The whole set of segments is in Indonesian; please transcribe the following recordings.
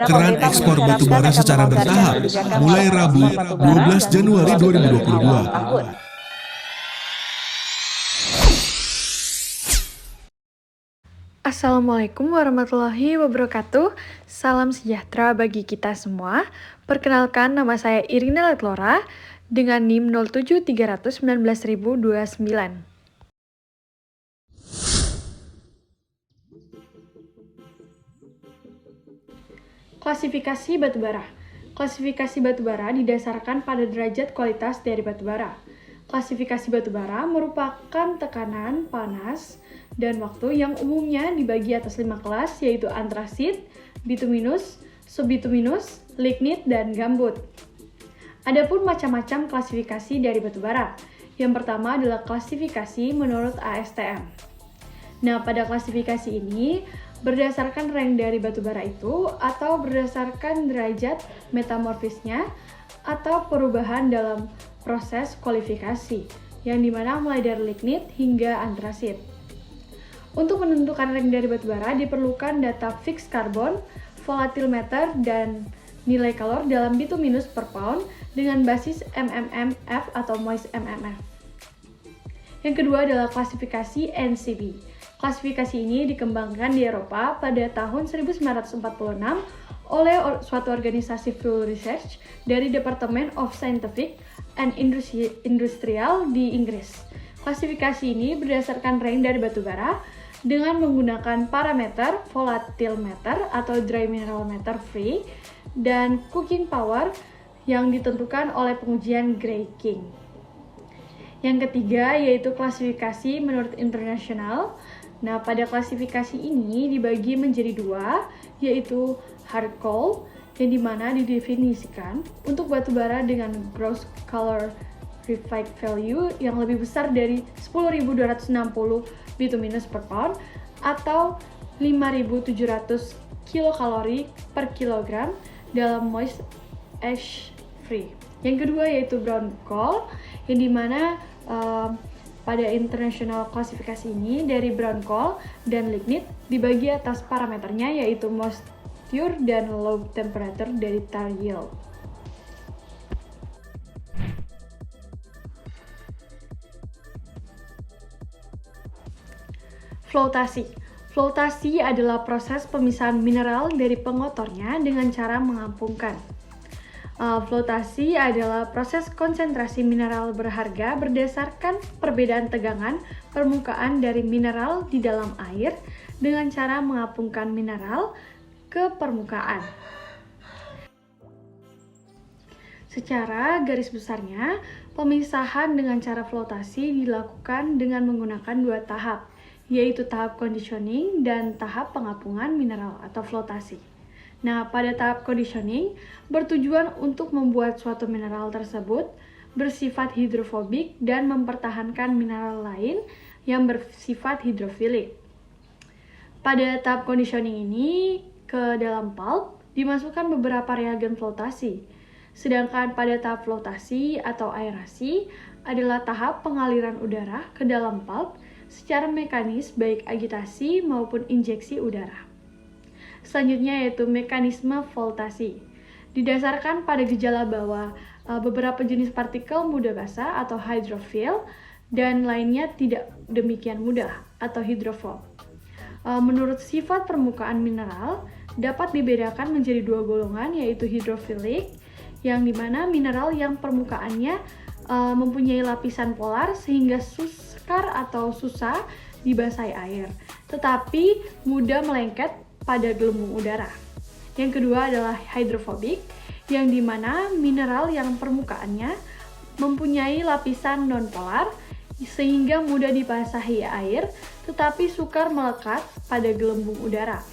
Keran ekspor batu bara secara bertahap mulai Rabu 12 Januari 2022. Assalamualaikum warahmatullahi wabarakatuh. Salam sejahtera bagi kita semua. Perkenalkan, nama saya Irina Letlora dengan NIM 07319.029. Klasifikasi batubara. Klasifikasi batubara didasarkan pada derajat kualitas dari batubara. Klasifikasi batubara merupakan tekanan, panas, dan waktu yang umumnya dibagi atas 5 kelas, yaitu antrasit, bituminus, subbituminus, lignit, dan gambut. Adapun macam-macam klasifikasi dari batubara. Yang pertama adalah klasifikasi menurut ASTM. Nah, pada klasifikasi ini berdasarkan rank dari batubara itu atau berdasarkan derajat metamorfisnya atau perubahan dalam proses kualifikasi yang dimana mulai dari lignit hingga antrasit. Untuk menentukan rank dari batubara diperlukan data fixed carbon, volatimeter, dan nilai kalor dalam bituminus per pound dengan basis MMMF atau moist MMF. Yang kedua adalah klasifikasi NCB. Klasifikasi ini dikembangkan di Eropa pada tahun 1946 oleh suatu organisasi fuel research dari Department of Scientific and Industrial di Inggris. Klasifikasi ini berdasarkan rank dari batubara dengan menggunakan parameter volatimeter atau dry mineral meter free dan cooking power yang ditentukan oleh pengujian Gray King. Yang ketiga yaitu klasifikasi menurut internasional. Nah, pada klasifikasi ini dibagi menjadi dua, yaitu hard coal, yang dimana didefinisikan untuk batubara dengan gross calorific value yang lebih besar dari 10.260 bituminus per pound atau 5.700 kilokalori per kilogram dalam moist ash free. Yang kedua yaitu brown coal, yang dimana pada international klasifikasi ini dari brown coal dan lignit dibagi atas parameternya yaitu moisture dan low temperature dari tar yield. Floatasi. Floatasi adalah proses pemisahan mineral dari pengotornya dengan cara mengampungkan. Floatasi adalah proses konsentrasi mineral berharga berdasarkan perbedaan tegangan permukaan dari mineral di dalam air dengan cara mengapungkan mineral ke permukaan. Secara garis besarnya, pemisahan dengan cara floatasi dilakukan dengan menggunakan dua tahap, yaitu tahap conditioning dan tahap pengapungan mineral atau floatasi. Nah, pada tahap conditioning bertujuan untuk membuat suatu mineral tersebut bersifat hidrofobik dan mempertahankan mineral lain yang bersifat hidrofilik. Pada tahap conditioning ini, ke dalam pulp dimasukkan beberapa reagen floatasi. Sedangkan pada tahap floatasi atau aerasi adalah tahap pengaliran udara ke dalam pulp secara mekanis baik agitasi maupun injeksi udara. Selanjutnya yaitu mekanisme voltasi. Didasarkan pada gejala bahwa beberapa jenis partikel mudah basah atau hydrophile dan lainnya tidak demikian mudah atau hydrophobe. Menurut sifat permukaan mineral dapat dibedakan menjadi dua golongan yaitu hidrofilik yang dimana mineral yang permukaannya mempunyai lapisan polar sehingga sukar atau susah dibasahi air, tetapi mudah melengket pada gelembung udara. Yang kedua adalah hydrophobic, yang dimana mineral yang permukaannya mempunyai lapisan nonpolar sehingga mudah dibasahi air, tetapi sukar melekat pada gelembung udara.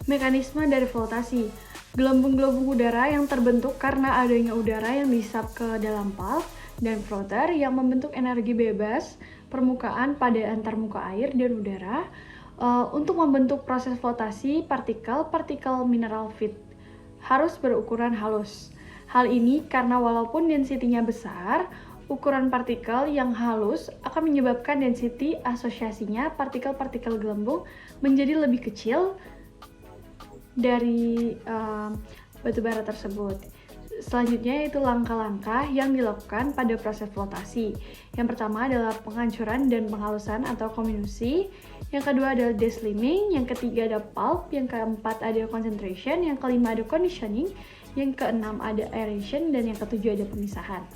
Mekanisme dari floatasi. Gelembung-gelembung udara yang terbentuk karena adanya udara yang dihisap ke dalam pulp dan floater yang membentuk energi bebas permukaan pada antarmuka air dan udara untuk membentuk proses floatasi partikel mineral fit harus berukuran halus. Hal ini karena walaupun densitinya besar, ukuran partikel yang halus akan menyebabkan density asosiasinya partikel-partikel gelembung menjadi lebih kecil dari batu bara tersebut. Selanjutnya yaitu langkah-langkah yang dilakukan pada proses flotasi. Yang pertama adalah penghancuran dan penghalusan atau comminution. Yang kedua adalah desliming. Yang ketiga ada pulp. Yang keempat ada concentration. Yang kelima ada conditioning. Yang keenam ada aeration. Dan yang ketujuh ada pemisahan.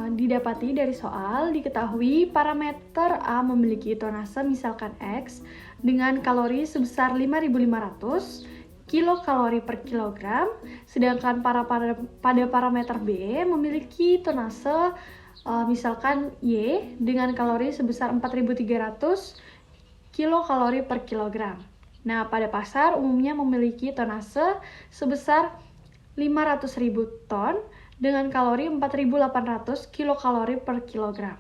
Didapati dari soal, diketahui parameter A memiliki tonase misalkan X dengan kalori sebesar 5.500 kilokalori per kilogram, sedangkan pada parameter B memiliki tonase misalkan Y dengan kalori sebesar 4.300 kilokalori per kilogram. Nah, pada pasar umumnya memiliki tonase sebesar 500.000 ton dengan kalori 4.800 kilokalori per kilogram.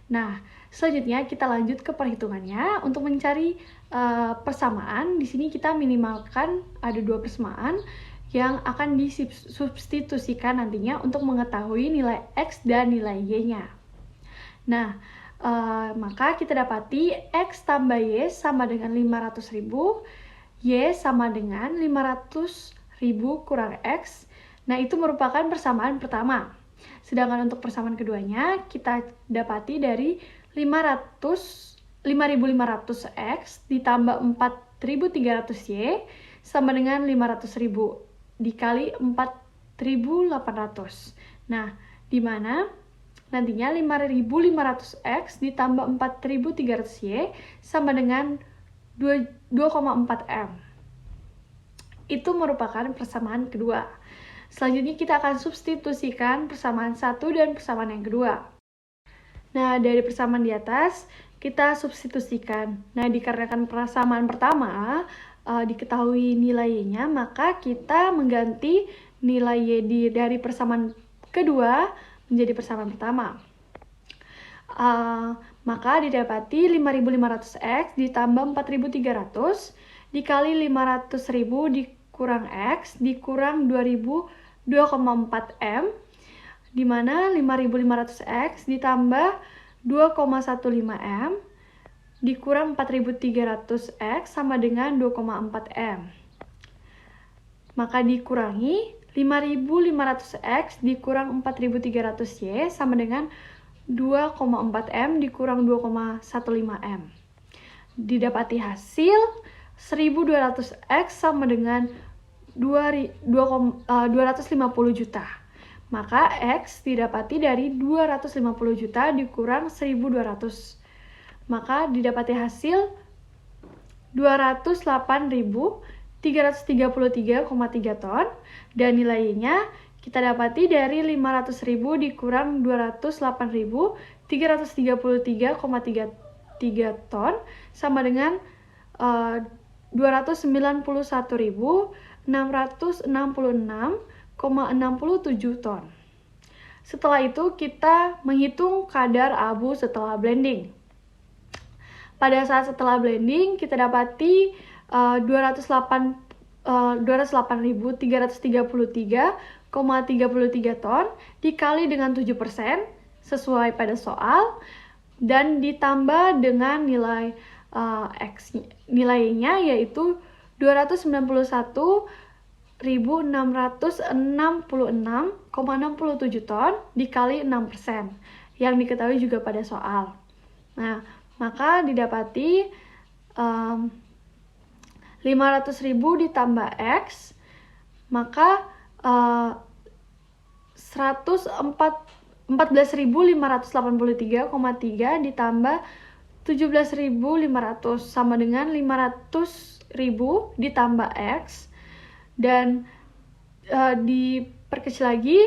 Nah, selanjutnya kita lanjut ke perhitungannya. Untuk mencari persamaan, di sini kita minimalkan ada 2 persamaan yang akan disubstitusikan nantinya untuk mengetahui nilai X dan nilai Y-nya. Nah, maka kita dapati X tambah Y sama dengan 500.000, Y sama dengan 500.000 kurang X. Nah, itu merupakan persamaan pertama. Sedangkan untuk persamaan keduanya, kita dapati dari 5.500X ditambah 4.300Y sama dengan 500.000 dikali 4.800. Nah, di mana nantinya 5.500X ditambah 4.300Y sama dengan 2,4 M. Itu merupakan persamaan kedua. Selanjutnya kita akan substitusikan persamaan satu dan persamaan yang kedua. Nah, dari persamaan di atas kita substitusikan. Nah, dikarenakan persamaan pertama diketahui nilainya, maka kita mengganti nilai Y dari persamaan kedua menjadi persamaan pertama. Maka didapati 5.500X ditambah 4.300 dikali 500.000 dikurang X dikurang 2,4 M, di mana 5.500X ditambah 2,15 M dikurang 4.300X sama dengan 2,4 M. Maka dikurangi 5.500X dikurang 4.300Y sama dengan 2,4 M dikurang 2,15 M. Didapati hasil 1.200X sama dengan 250 juta. Maka X didapati dari 250 juta dikurang 1.200. Maka didapati hasil 208.333,3 ton dan nilainya kita dapati dari 500.000 dikurang 208.333,3 ton sama dengan 291.666,67 ton. Setelah itu kita menghitung kadar abu setelah blending. Pada saat setelah blending kita dapati 208.333,33 ton dikali dengan 7% sesuai pada soal dan ditambah dengan nilai X nilainya yaitu 299.666,67 ton dikali 6% yang diketahui juga pada soal. Nah, maka didapati 500.000 ditambah X maka 14.583,3 ditambah 17.500 sama dengan 500.000 ditambah X dan diperkecil lagi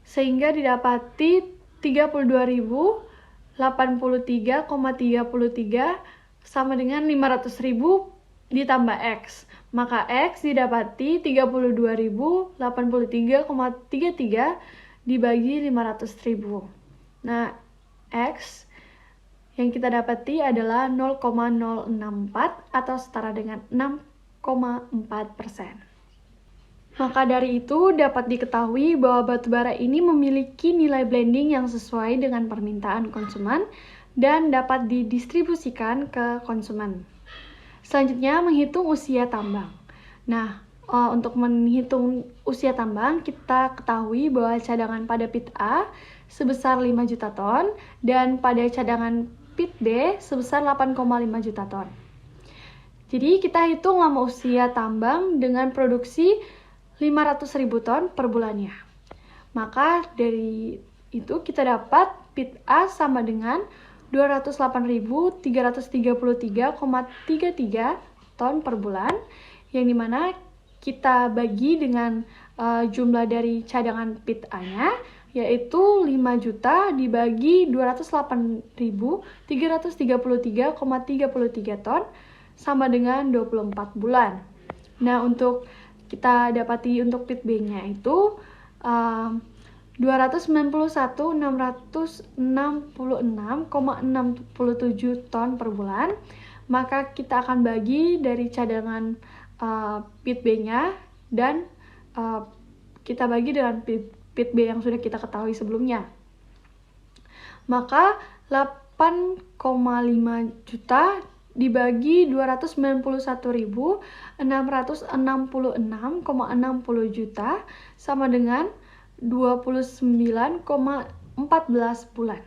sehingga didapati 32.500 83,33 sama dengan 500.000 ditambah X. Maka X didapati 32.083,33 dibagi 500.000. Nah, X yang kita dapati adalah 0,064 atau setara dengan 6,4%. Maka dari itu dapat diketahui bahwa batubara ini memiliki nilai blending yang sesuai dengan permintaan konsumen dan dapat didistribusikan ke konsumen. Selanjutnya menghitung usia tambang. Nah, untuk menghitung usia tambang, kita ketahui bahwa cadangan pada pit A sebesar 5 juta ton dan pada cadangan pit B sebesar 8,5 juta ton. Jadi kita hitung lama usia tambang dengan produksi 500.000 ton per bulannya. Maka dari itu kita dapat pit A sama dengan 208.333,33 ton per bulan, yang dimana kita bagi dengan jumlah dari cadangan pit A-nya, yaitu 5 juta dibagi 208.333,33 ton sama dengan 24 bulan. Nah, untuk kita dapati untuk pit B-nya itu 291.666,67 ton per bulan. Maka kita akan bagi dari cadangan pit B-nya dan kita bagi dengan pit B yang sudah kita ketahui sebelumnya. Maka 8,5 juta dibagi 291.666,60 juta sama dengan 29,14 bulan.